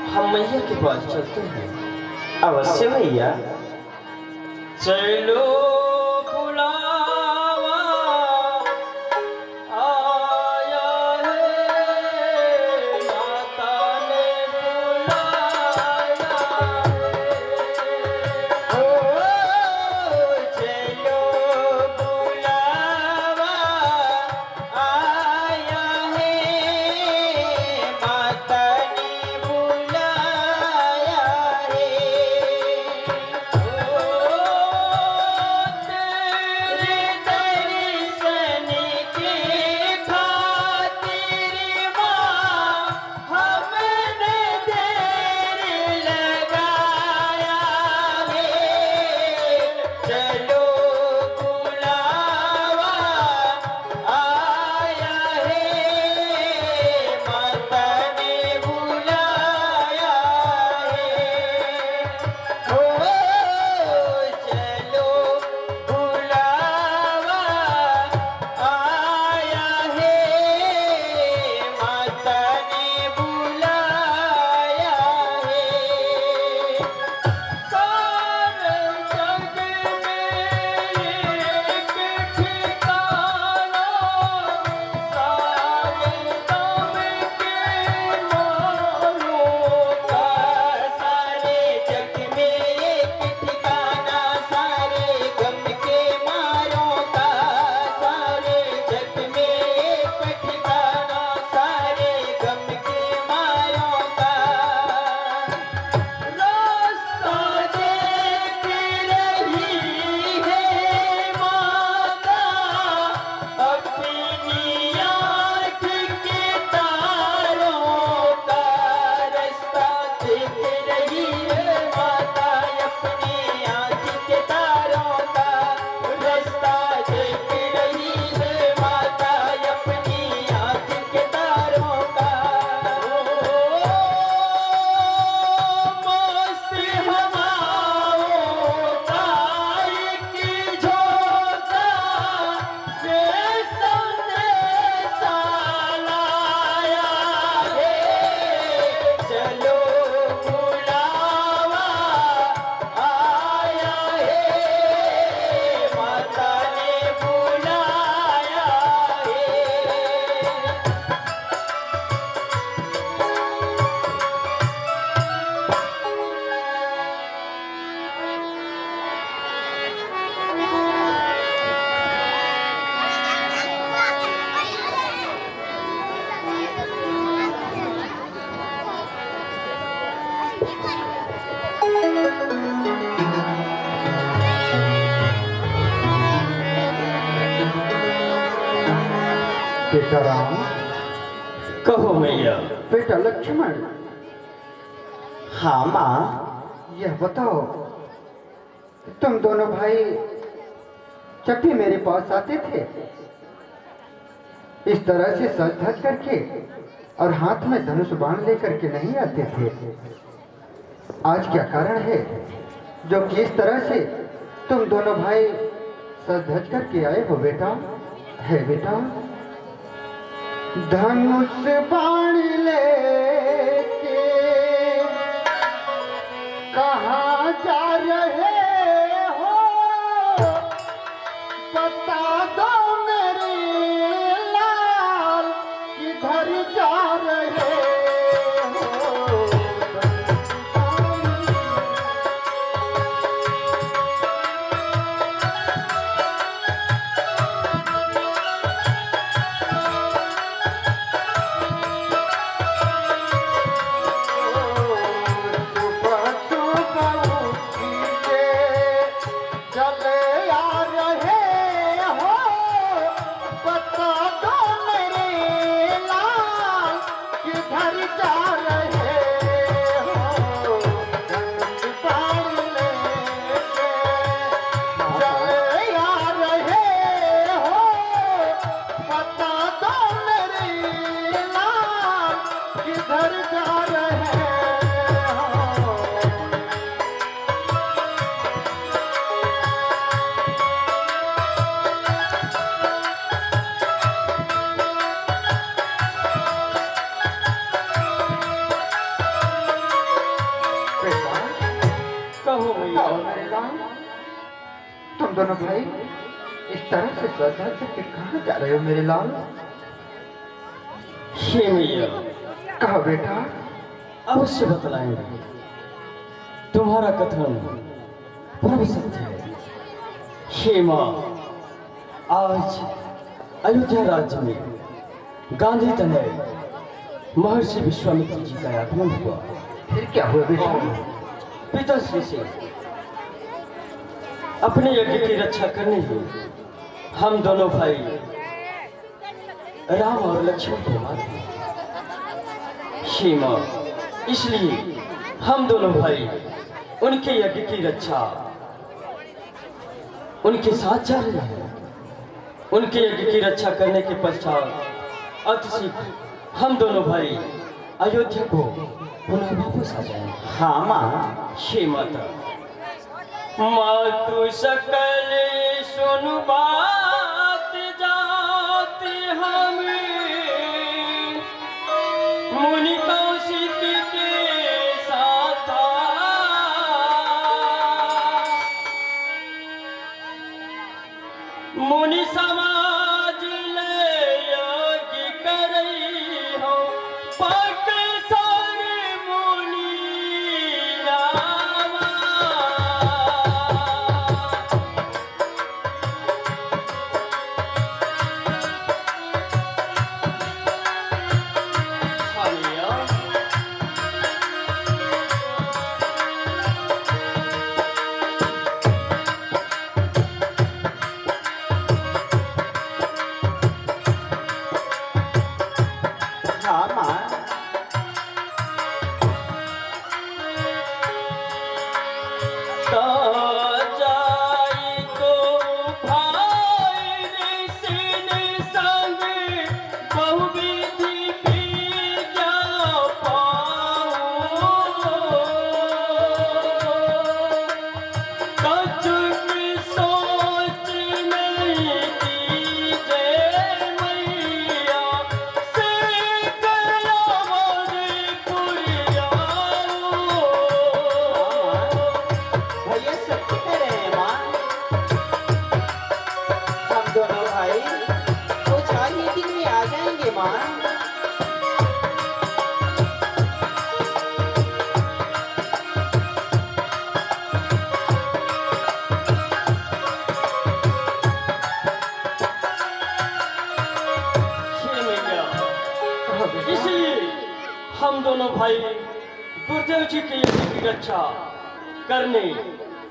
हम मैया के पास चलते हैं। अवश्य मैया। चलो बुलावा आया है, माता ने बुलाया है। ओ चलो बुलावा आया है, माता ने बुलाया है। तेरे दर्शन के खातिर माँ हमने देर लगाया है। चलो बुलावा आया है, माता ने बुलाया है। ओ चलो बुलावा आया है, माता ने बुलाया है। सारे जग में एक ठिकाना, सारे दम के मारों का। सारे जग में एक ठिकाना, सारे गम के मारों का। सारे जग में एक ठिकाना, सारे गम के मारों का। रास्ता देख रही है माता, अपनी आँख के तारों का। रास्ता देख रही है माता, अपनी आँख के तारों का। रास्ता देख रही है माता, अपनी आँख के तारों का। मस्त हवाओं का एक झोंका, ये संदेशा लाया है। चलो बुलावा आया है, माता ने बुलाया है। बेटा राम, कहो मैया। बेटा लक्ष्मण, हाँ माँ। यह बताओ, तुम दोनों भाई जब भी मेरे पास आते थे इस तरह से सज धज करके और हाथ में धनुष बाण लेकर के नहीं आते थे। आज क्या कारण है जो कि इस तरह से तुम दोनों भाई सज धज करके आए हो बेटा? है बेटा, धनुष बाण लेके कहाँ जा रहे हो? बता दो मेरे लाल, किधर जा रहे हो? दोनों भाई इस तरह से श्रद्धा करके कहाँ जा रहे हो मेरे लाल? हे मैया, कहो बेटा। अवश्य बतलाएंगे। तुम्हारा कथन परम सत्य है। हे माँ, आज अयोध्या राज्य में गांधी तनय महर्षि विश्वामित्र जी का आगमन हुआ। फिर क्या हुआ बेटा? पिताश्री से अपने यज्ञ की रक्षा करने ही हम दोनों भाई राम और लक्ष्मण को मार दिए। हे मां, इसलिए हम दोनों भाई उनके यज्ञ की रक्षा उनके साथ जा रहे हैं। उनके यज्ञ की रक्षा करने के पश्चात अतिशीघ्र हम दोनों भाई अयोध्या को पुनः वापस आ जाएंगे। हाँ माँ। हे माता, मातु सकल सुन बात जात हमें मुनि कौशिक के साथ मुनि समाज ले यज्ञ करई हो पट सर मुनि रामा। इसलिए हम दोनों भाई गुरुदेव जी के यज्ञ की रक्षा करने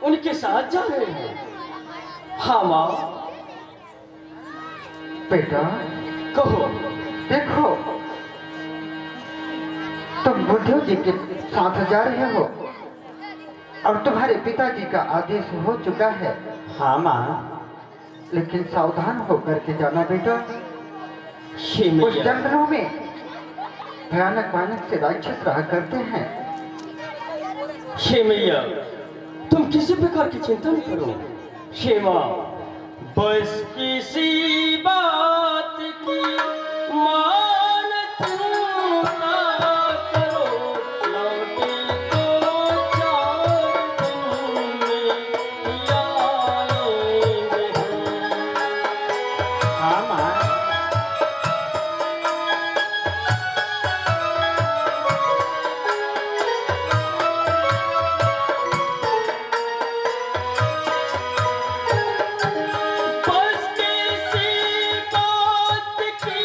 उनके साथ जा रहे हैं। हाँ माँ। बेटा कहो। देखो, तुम गुरुदेव जी के साथ जा रहे हो और तुम्हारे पिताजी का आदेश हो चुका है। हाँ माँ। लेकिन सावधान होकर के जाना बेटा। उस जंगलों में भयानक भयानक से राक्षस रहा करते हैं। हे मैया, तुम किसी प्रकार की चिंता नहीं करो। हे माँ, बस किसी बात की मान तू ना करो, लौटे तो 4 दिन में आएंगे हम। हाँ माँ। बस किसी बात की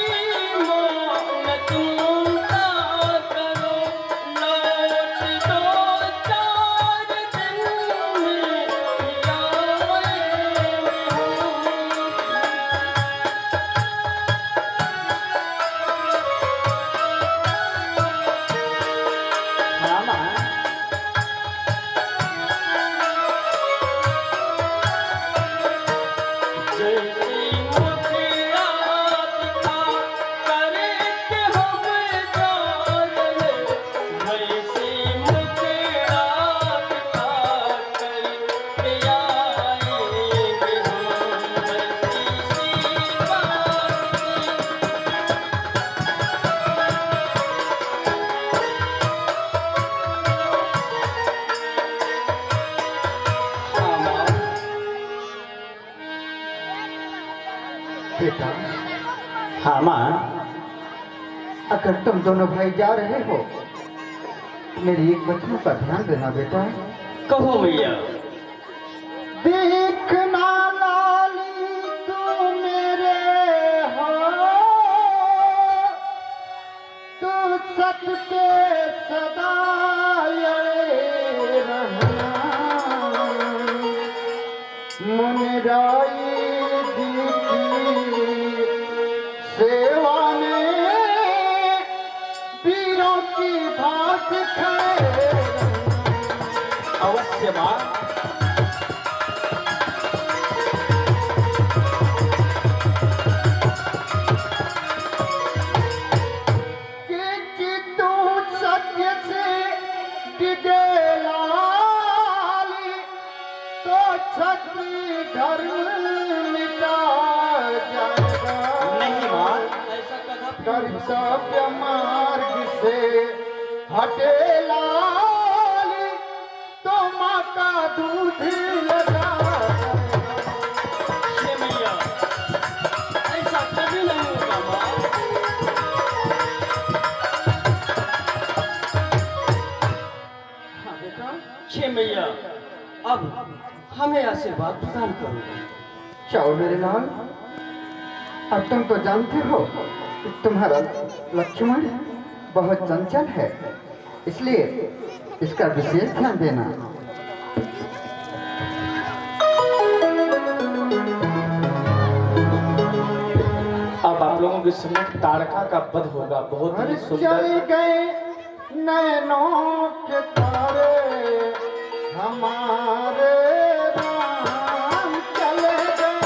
हाँ माँ। अगर तुम दोनों भाई जा रहे हो, मेरी एक बच्चों का ध्यान देना बेटा। कहो मैया। देखना लाली तू मेरे हो, तू सत के सदा रहना। मुनिराई जी की सेवा में वीरों की भात खड़े। अवश्य माँ। कि तू सत्य से डिगे लाली, तो क्षत्रिय धर्म मिटा जाएगा। नहीं माँ, ऐसा कदापि कर्तव्य मार्ग से हटे लाली, तो माँ का दूध लगा। ये मैया, ऐसा कभी नहीं होगा माँ। हाँ बेटा, ये मैया, अब हमें आशीर्वाद प्रदान करो। चाओ मेरे लाल। अब तुम तो जानते हो कि तुम्हारा लक्ष्मण बहुत चंचल है, इसलिए इसका विशेष ध्यान देना। अब आप लोगों के सम्मुख ताड़का का वध होगा। बहुत ही चल सुंदर। गए नैनों के तारे हमारे राम, चले गए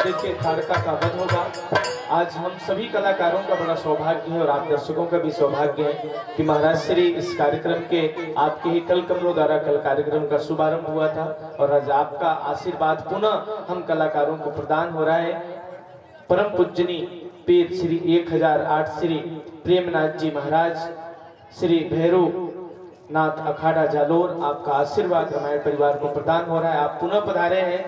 देखिए ताड़का का वध होगा। आज हम सभी कलाकारों का बड़ा सौभाग्य है और आप दर्शकों का भी सौभाग्य है कि महाराज श्री इस कार्यक्रम के आपके ही कल कमलों द्वारा कल कार्यक्रम का शुभारंभ हुआ था और आज आपका आशीर्वाद पुनः हम कलाकारों को प्रदान हो रहा है। परम पूजनी पीर श्री 1008 श्री प्रेमनाथ जी महाराज श्री भैरव नाथ अखाड़ा जालोर, आपका आशीर्वाद रामायण परिवार को प्रदान हो रहा है। आप पुनः पधारे हैं।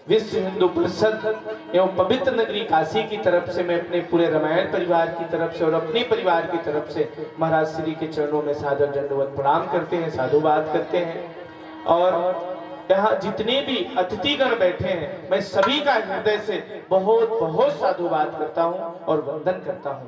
विश्व हिंदू परिषद एवं पवित्र नगरी काशी की तरफ से मैं अपने पूरे रामायण परिवार की तरफ से और अपने परिवार की तरफ से महाराज श्री के चरणों में सादर दंडवत प्रणाम करते हैं, साधुवाद करते हैं। और यहाँ जितने भी अतिथिगण बैठे हैं, मैं सभी का हृदय से बहुत बहुत साधुवाद करता हूँ और वंदन करता हूँ।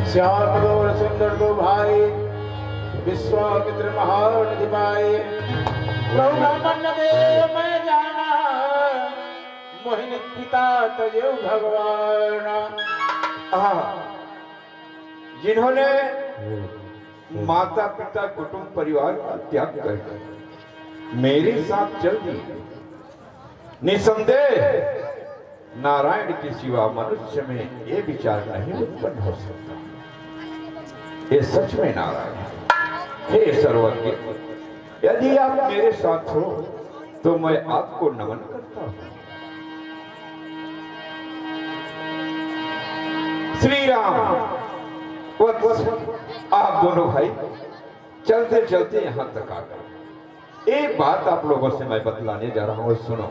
श्याम और सुंदर दो भाई विश्वामित्र महानिधि पाए, ब्रह्मण्य देव मैं जाना, मोहिनी पिता तजेऊ भगवान। जिन्होंने माता पिता कुटुंब परिवार का त्याग कर मेरे साथ चल दी, निसंदेह नारायण के सिवा मनुष्य में ये विचार नहीं उत्पन्न हो सकता। ये सच में नारायण है। हे सर्वज्ञ, यदि आप मेरे साथ हो तो मैं आपको नमन करता हूं। श्री राम वत्स, आप दोनों भाई चलते चलते यहां तक आ गए। एक बात आप लोगों से मैं बतलाने जा रहा हूं, सुनो।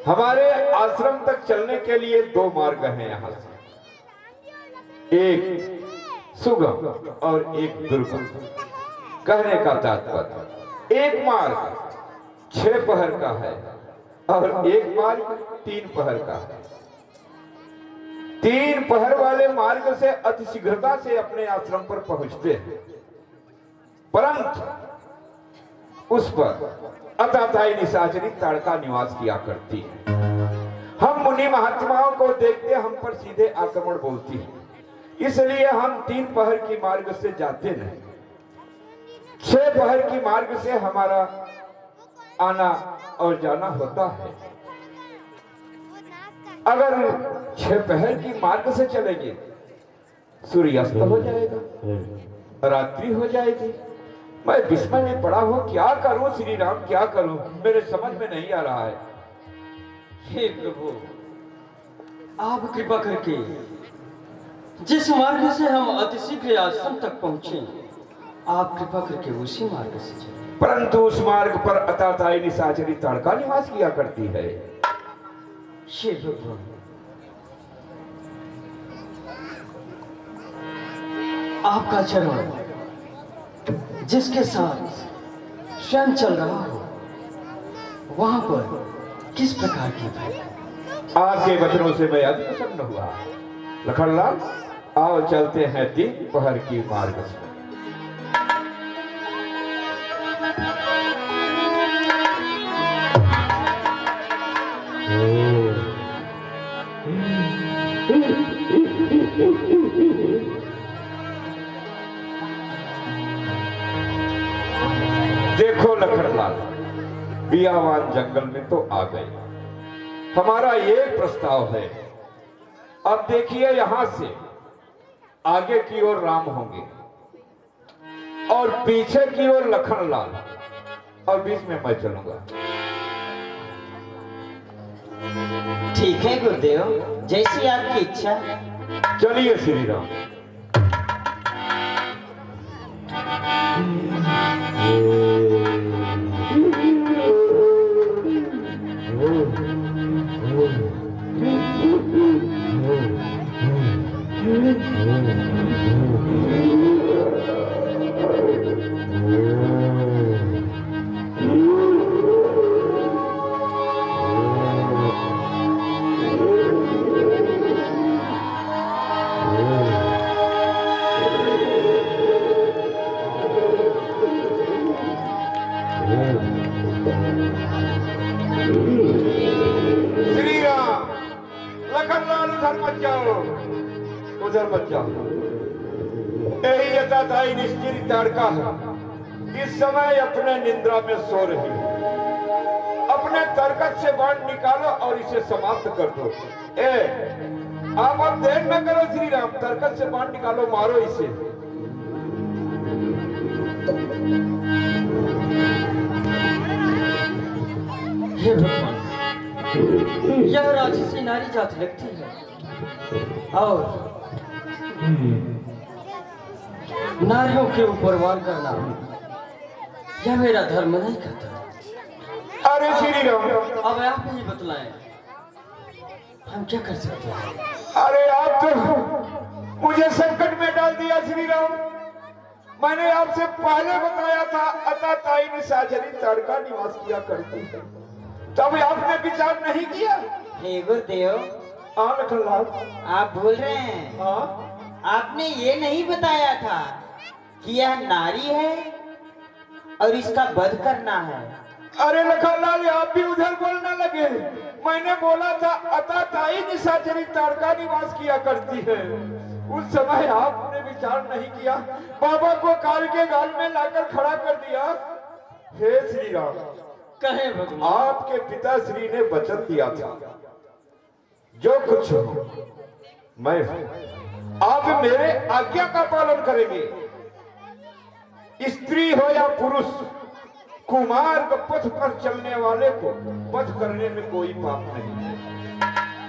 हमारे आश्रम तक चलने के लिए दो मार्ग हैं यहां से, एक सुगम और एक दुर्गम। कहने का तात्पर्य, एक मार्ग 6 पहर का है और एक मार्ग 3 पहर का है। 3 पहर वाले मार्ग से अतिशीघ्रता से अपने आश्रम पर पहुंचते हैं, परंतु उस पर अताताई निशाचरी ताड़का निवास किया करती है हम मुनि महात्माओं को देखते हम पर सीधे आक्रमण बोलती है, इसलिए हम 3 पहर की मार्ग से जाते नहीं, 6 पहर की मार्ग से हमारा आना और जाना होता है। अगर 6 पहर की मार्ग से चलेंगे सूर्यास्त हो जाएगा, रात्रि हो जाएगी। मैं विस्मय में पड़ा हूं, क्या करूं श्री राम, क्या करूं, मेरे समझ में नहीं आ रहा है। हे प्रभु, आप कृपा करके जिस मार्ग से हम अतिशीघ्र आश्रम तक पहुंचे, आप कृपा करके उसी मार्ग से चलें। परंतु उस मार्ग पर अताताई निशाचरी ताड़का निवास किया करती है। हे प्रभु, आपका चरण जिसके साथ स्वयं चल रहा हो, वहां पर किस प्रकार की भय? आपके वचनों से मैं अति प्रसन्न हुआ। लखनलाल, आओ चलते हैं 3 पहर की मार्ग से। देखो लखनलाल, बियावान जंगल में तो आ गए। हमारा ये प्रस्ताव है, अब देखिए यहां से आगे की ओर राम होंगे और पीछे की ओर लखनलाल और बीच में मैं चलूंगा। ठीक है गुरुदेव, जैसी आपकी इच्छा। चलिए श्री राम। श्री राम, लखनलाल उधर मत जाओ, उधर मत जाओ। यही यथाताई निश्चित ताड़का है, इस समय अपने निद्रा में सो रही है। अपने तरकत से बाण निकालो और इसे समाप्त कर दो। आप अब देर न करो श्री राम, तरकत से बाण निकालो, मारो इसे। हे भगवान, यह राक्षसी नारी जाति लगती है और नारियों के ऊपर वार करना यह मेरा धर्म नहीं करता। अरे श्री राम, अब आप ही बतलाएं, हम क्या कर सकते हैं? अरे आप तो मुझे संकट में डाल दिया श्री राम। मैंने आपसे पहले बताया था अताताई निशाचरी ताड़का निवास किया करती है, तब आपने विचार नहीं किया। हे गुरुदेव, लखनलाल, आप भूल रहे हैं, हाँ, आपने ये नहीं बताया था कि यह नारी है और इसका वध करना है। अरे लखनलाल, आप भी उधर बोलने लगे। मैंने बोला था अताताई निशाचरी ताड़का निवास किया करती है। उस समय आपने विचार नहीं किया, बाबा को काल के गाल में लाकर खड़ा कर दिया। हे श्री राम, कहे भगवान, आपके पिताश्री ने वचन दिया था, जो कुछ हो मैं हूं, आप मेरे आज्ञा का पालन करेंगे। स्त्री हो या पुरुष, कुमार्ग पथ पर चलने वाले को वध करने में कोई पाप नहीं है।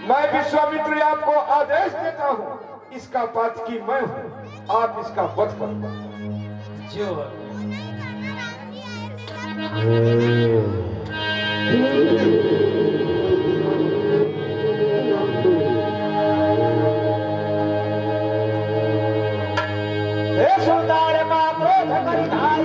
मैं विश्वामित्र आपको आदेश देता हूं, इसका पातकी मैं हूं, आप इसका वध करो। जो हे सुतार का क्रोध करिधाई,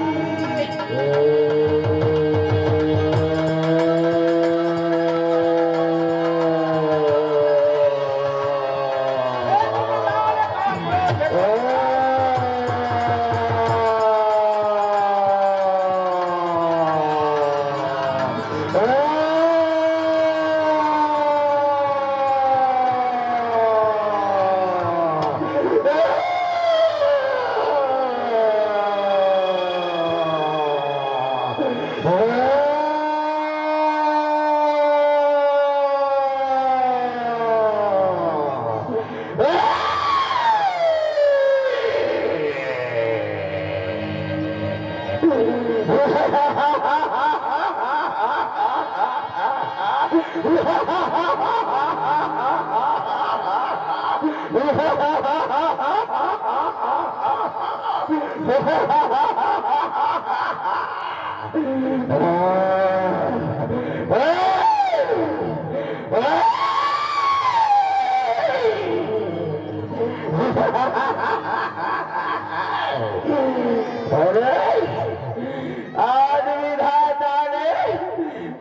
आज विधाता ने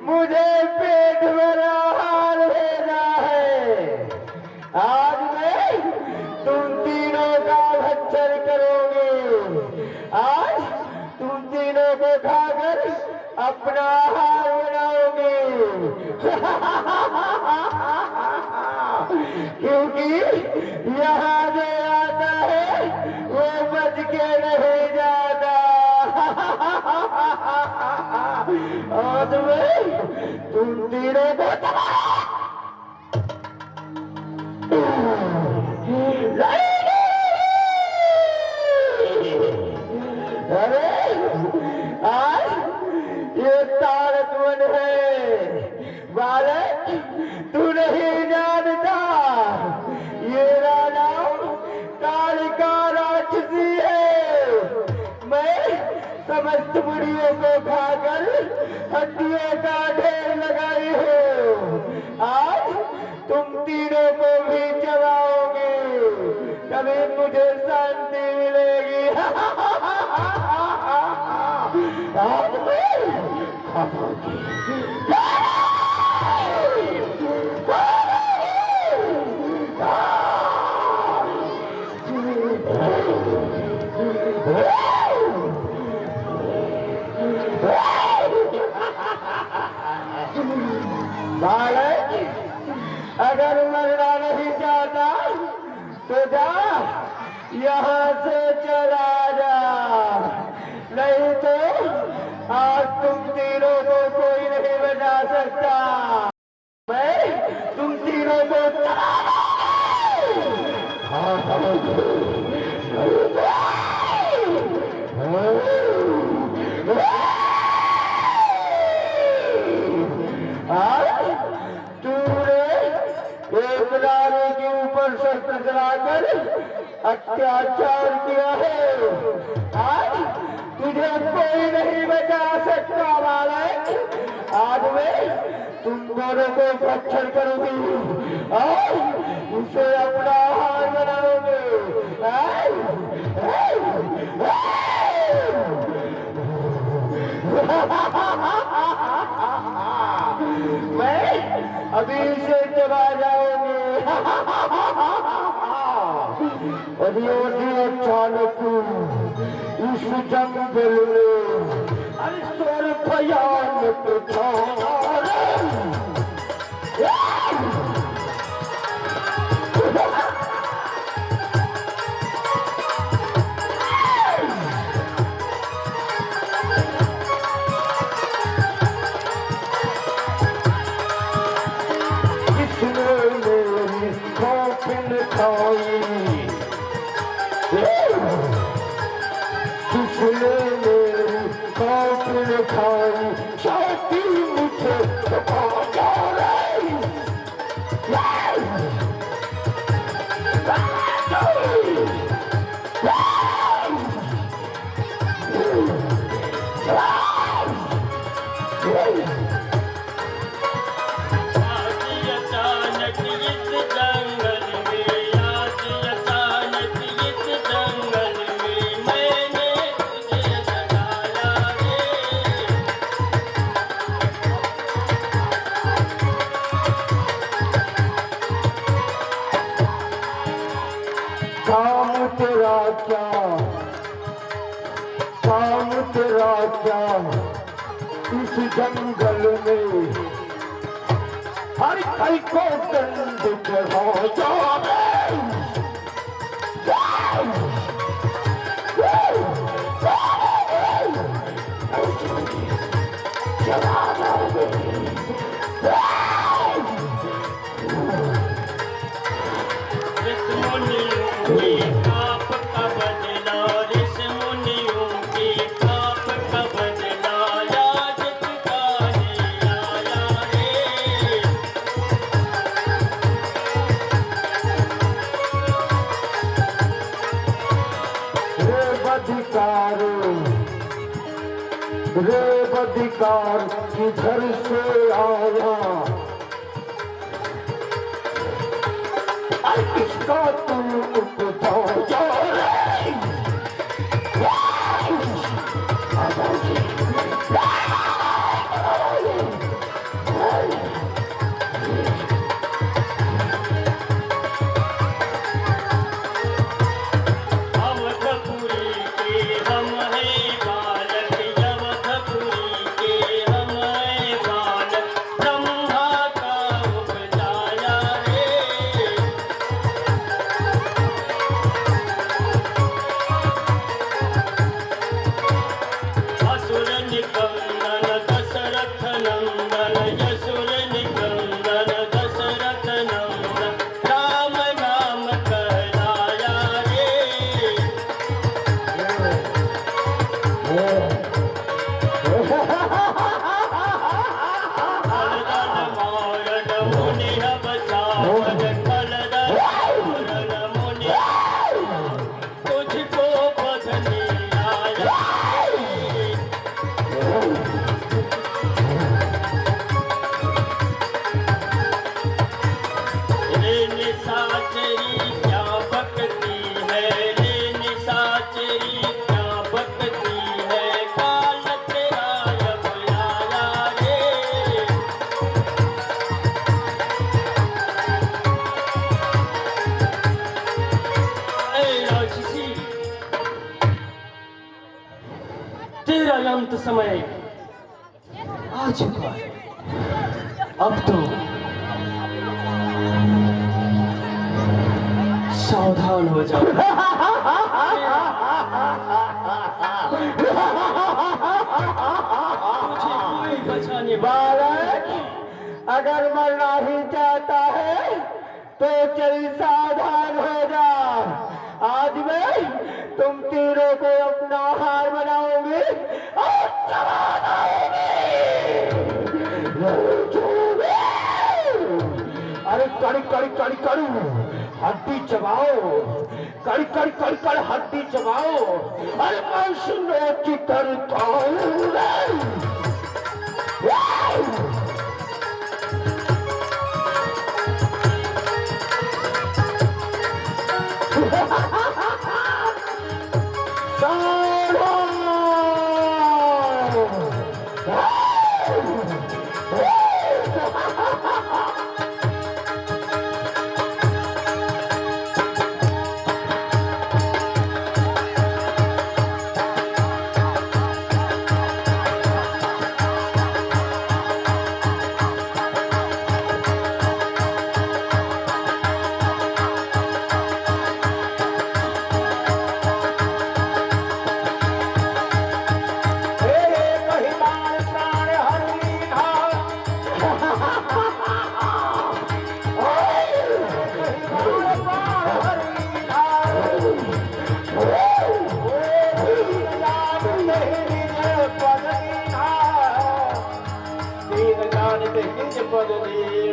मुझे पेट भरा हार भेजा है। आज मैं तुम तीनों का भक्षण करोगे। आज तुम तीनों को खाकर अपना आहार बनाओगे। क्योंकि यहाँ जो आता है वो बच के नहीं जाता। आज मैं तुम तीनों को अरे आज ये तारकवन है बालक, तू नहीं जानता ये नाम कालिका राक्षसी है। मैं समस्त मुड़ियों को खाकर हड्डियों का ढेर लगाई हूँ। आज तुम तीनों को भी चबाओगे, तभी मुझे शांति मिलेगी। आज मैं खाऊंगी। बालक, अगर मरना नहीं चाहता तो जा यहाँ से चला जा, नहीं तो आज तुम तीनों को कोई नहीं बचा सकता। मैं तुम तीनों को एक नारे के ऊपर शस्त्र चलाकर अत्याचार किया है। आज तुझे कोई नहीं बचा सकता बालक। आज मैं तुम दोनों को भक्षण करूंगी और उसे अपना आहार बनाऊंगी। मैं अभी से चला जाऊंगी। अचानक इस जंगल में स्वर भयानक था। किसने मेरी कौपन खाई, छाती मुझे जा रही। काम तेरा क्या इस जंगल में हर कई को दंड चढ़ा जावे। काप का बदला ऋषि मुनियों की काप का अधिकार रेप अधिकार किधर से आया इसका तुम उपजाओ तेरा अंत समय आ चुका है। अब तो सावधान हो जाओ। मुझे कोई बचाने बालक अगर मरना ही चाहता है तो चल सावधान हो जा। आज मैं तुम तीनों को अपना हार बनाओगे और जवान आओगे। अरे कड़ी कड़ी कड़ी कड़ी हड्डी चबाओ, कड़ी कड़ी कड़ी कड़ी हड्डी चबाओ। अरे मैं सुनो चितर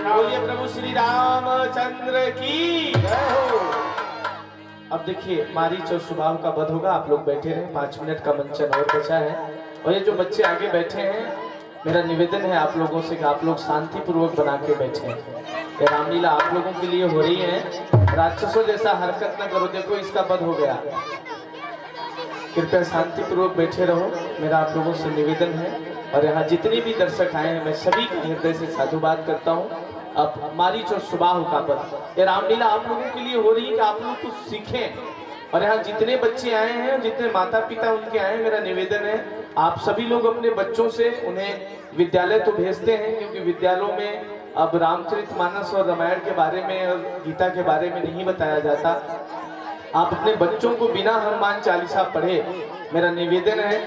बोलिए प्रभु श्री रामचंद्र की जय हो। अब देखिए मारीच और सुबाह का वध होगा। आप लोग बैठे रहे, 5 मिनट का मंचन और बचा है। और ये जो बच्चे आगे बैठे हैं, मेरा निवेदन है आप लोगों से कि आप लोग शांति पूर्वक बना के बैठे। ये रामलीला आप लोगों के लिए हो रही है। राक्षसों जैसा हरकत न करो। देखो इसका वध हो गया। कृपया शांति पूर्वक बैठे रहो, मेरा आप लोगों से निवेदन है। और यहाँ जितने भी दर्शक आए हैं, मैं सभी का हृदय से साधुवाद करता हूँ। अब मारीच और सुबाह का वध, ये रामलीला आप लोगों के लिए हो रही है कि आप लोग कुछ सीखें। और यहाँ जितने बच्चे आए हैं, जितने माता पिता उनके आए हैं, मेरा निवेदन है आप सभी लोग अपने बच्चों से उन्हें विद्यालय तो भेजते हैं, क्योंकि विद्यालयों में अब रामचरितमानस और रामायण के बारे में और गीता के बारे में नहीं बताया जाता। आप अपने बच्चों को बिना हनुमान चालीसा पढ़े, मेरा निवेदन है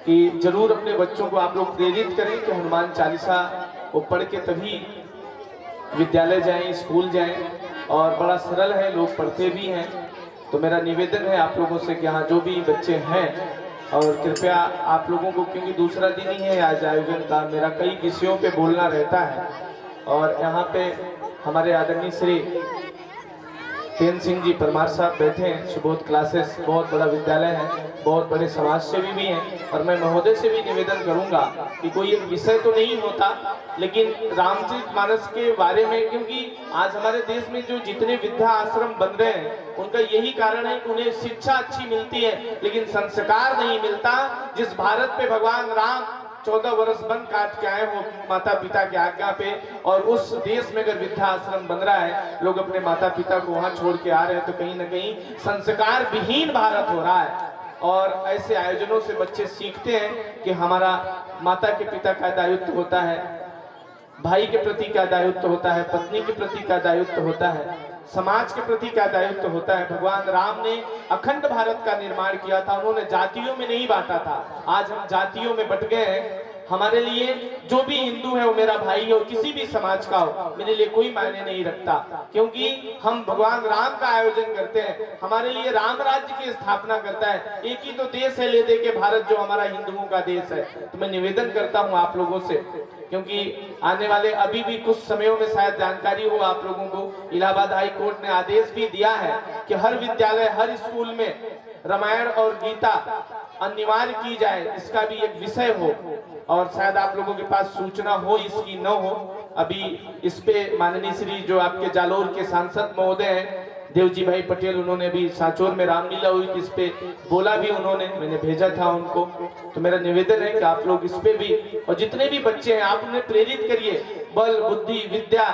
कि जरूर अपने बच्चों को आप लोग प्रेरित करें कि हनुमान चालीसा को पढ़ के तभी विद्यालय जाएं, स्कूल जाएं। और बड़ा सरल है, लोग पढ़ते भी हैं। तो मेरा निवेदन है आप लोगों से कि यहाँ जो भी बच्चे हैं, और कृपया आप लोगों को, क्योंकि दूसरा दिन ही है आज आयोजन का, मेरा कई विषयों पे बोलना रहता है। और यहाँ पे हमारे आदरणीय श्री तेन सिंह जी परमार साहब बैठे हैं। सुबोध क्लासेस बहुत बड़ा विद्यालय है, बहुत बड़े समाज सेवी भी हैं। और मैं महोदय से भी निवेदन करूंगा कि कोई एक विषय तो नहीं होता, लेकिन रामचरितमानस के बारे में, क्योंकि आज हमारे देश में जो जितने विद्या आश्रम बन रहे हैं उनका यही कारण है कि उन्हें शिक्षा अच्छी मिलती है लेकिन संस्कार नहीं मिलता। जिस भारत पे भगवान राम 14 वर्ष वन काट के आए हो माता पिता की आज्ञा पे, और उस देश में अगर वृद्धा आश्रम बन रहा है, लोग अपने माता पिता को वहां छोड़ के आ रहे हैं, तो कहीं ना कहीं संस्कार विहीन भारत हो रहा है। और ऐसे आयोजनों से बच्चे सीखते हैं कि हमारा माता के पिता का दायित्व होता है, भाई के प्रति क्या दायित्व होता है, पत्नी के प्रति क्या दायित्व होता है, समाज के प्रति क्या दायित्व होता है। भगवान राम ने अखंड भारत का निर्माण किया था, उन्होंने जातियों में नहीं बांटा था। आज हम जातियों में बट गए हैं। हमारे लिए जो भी हिंदू है वो मेरा भाई हो, किसी भी समाज का हो, मेरे लिए कोई मायने नहीं रखता, क्योंकि हम भगवान राम का आयोजन करते हैं। हमारे लिए राम राज्य की स्थापना करता है। एक ही तो देश है ले दे के भारत, जो हमारा हिंदुओं का देश है। तो मैं निवेदन करता हूँ आप लोगों से, क्योंकि आने वाले अभी भी कुछ समयों में शायद जानकारी हो आप लोगों को, इलाहाबाद हाई कोर्ट ने आदेश भी दिया है कि हर विद्यालय, हर स्कूल में रामायण और गीता अनिवार्य की जाए, इसका भी एक विषय हो। और शायद आप लोगों के पास सूचना हो, इसकी न हो। अभी इस पे माननीय श्री जो आपके जालोर के सांसद महोदय हैं देवजी भाई पटेल, उन्होंने भी सांचौर में रामलीला हुई, इस पे बोला भी उन्होंने, मैंने भेजा था उनको। तो मेरा निवेदन है कि आप लोग इस पे भी, और जितने भी बच्चे हैं आप उन्हें प्रेरित करिए। बल बुद्धि विद्या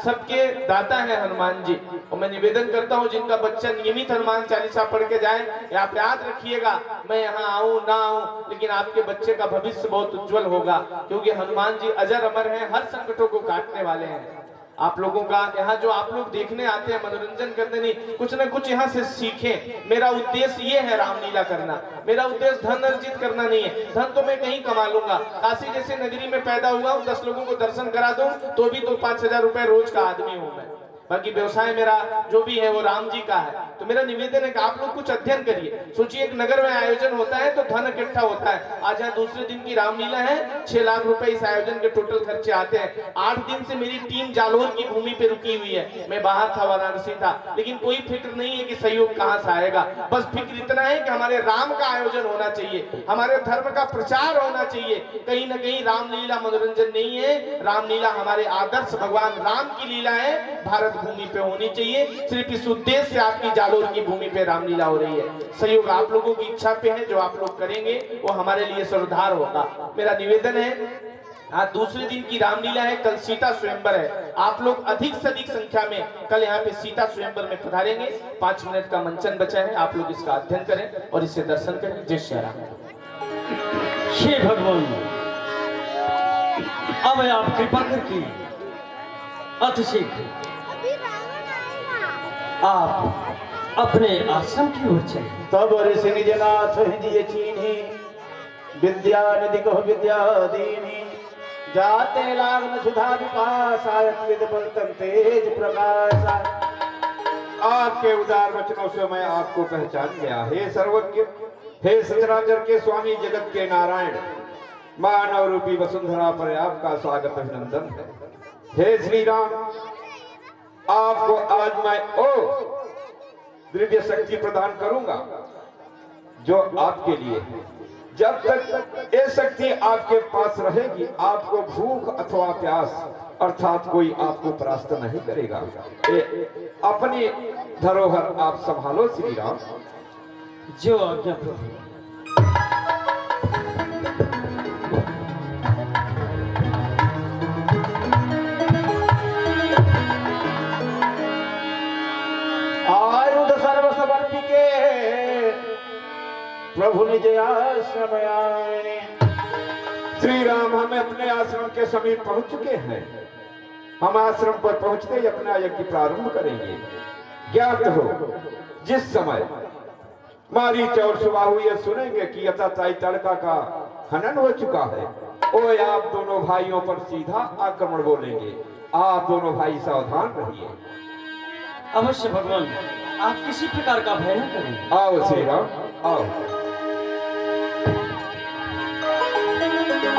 सबके दाता है हनुमान जी। और मैं निवेदन करता हूँ जिनका बच्चा नियमित हनुमान चालीसा पढ़ के जाए, आप याद रखिएगा, मैं यहाँ आऊँ ना आऊँ, लेकिन आपके बच्चे का भविष्य बहुत उज्जवल होगा, क्योंकि हनुमान जी अजर अमर हैं, हर संकटों को काटने वाले हैं। आप लोगों का यहाँ जो आप लोग देखने आते हैं, मनोरंजन करने नहीं, कुछ ना कुछ यहाँ से सीखें। मेरा उद्देश्य ये है रामलीला करना, मेरा उद्देश्य धन अर्जित करना नहीं है। धन तो मैं कहीं कमा लूंगा, काशी जैसे नगरी में पैदा हुआ हूँ, 10 लोगों को दर्शन करा दूं तो भी तो 5,000 रुपए रोज का आदमी हूँ मैं। बाकी व्यवसाय मेरा जो भी है वो राम जी का है। तो मेरा निवेदन है कि आप लोग कुछ अध्ययन करिए। सोचिए एक नगर में आयोजन होता है तो धन इकट्ठा होता है। आज यहाँ दूसरे दिन की रामलीला है, 6 लाख रुपए इस आयोजन के टोटल खर्चे आते हैं। 8 दिन से मेरी टीम जालोर की भूमि पे रुकी हुई है। मैं बाहर था, वाराणसी था, लेकिन कोई फिक्र नहीं है कि सहयोग कहाँ से आएगा। बस फिक्र इतना है कि हमारे राम का आयोजन होना चाहिए, हमारे धर्म का प्रचार होना चाहिए। कहीं ना कहीं रामलीला मनोरंजन नहीं है, रामलीला हमारे आदर्श भगवान राम की लीला है, भारत भूमि पे होनी चाहिए। सिर्फ इस उद्देश्य से आपकी जालोर की भूमि पे रामलीला हो रही है। सहयोग आप लोगों की इच्छा पे है, जो आप लोग करेंगे वो हमारे लिए सर्वधार होगा। मेरा निवेदन है, आज दूसरे दिन की रामलीला है, कल सीता स्वयंवर है। आप लोग अधिक से अधिक संख्या में कल यहाँ पे सीता स्वयंवर में पधारेंगे। 5 मिनट का मंचन बचा है, आप लोग इसका अध्ययन करें और इससे दर्शन करें। जय श्री राम। हे भगवान, अब आप कृपा करके अतिशीघ्र आप अपने आश्रम की ओर चले। तब ऋषि निजनाथ हिंदी चीन्ही, विद्या निधि कह विद्या दीनी, जाते लागन सुधा विपास, तेज प्रकाश। आपके उदार वचनों से मैं आपको पहचान गया। हे सर्वज्ञ, हे सचराचर के स्वामी, जगत के नारायण, मानव रूपी वसुंधरा पर आपका स्वागत अभिनंदन है। हे श्री राम, आपको आज मैं दिव्य शक्ति प्रदान करूंगा जो आपके लिए है। जब तक ये शक्ति आपके पास रहेगी, आपको भूख अथवा प्यास अर्थात कोई आपको परास्त नहीं करेगा। अपनी धरोहर आप संभालो श्री राम। जो आज्ञा प्रभु। आयुध सर्व समर्पिके प्रभु निज आश्रम आए। श्री राम, हम अपने आश्रम के समीप पहुंच चुके हैं। हम आश्रम पर पहुंचते ही अपना यज्ञ प्रारंभ करेंगे। ज्ञात हो, जिस समय मारीच और सुबाहु ये सुनेंगे कि यथाताई तड़का का हनन हो चुका है, ओए आप दोनों भाइयों पर सीधा आक्रमण बोलेंगे। आप दोनों भाई सावधान रहिए। अवश्य भगवान, आप किसी प्रकार का भय न करें। आओ श्री राम, आओ।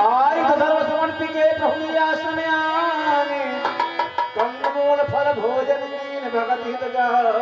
आयुध सर्व समर्पिके प्रभु आश्रम आने, कंदमूल फल भोजन दीन भगत हित जा।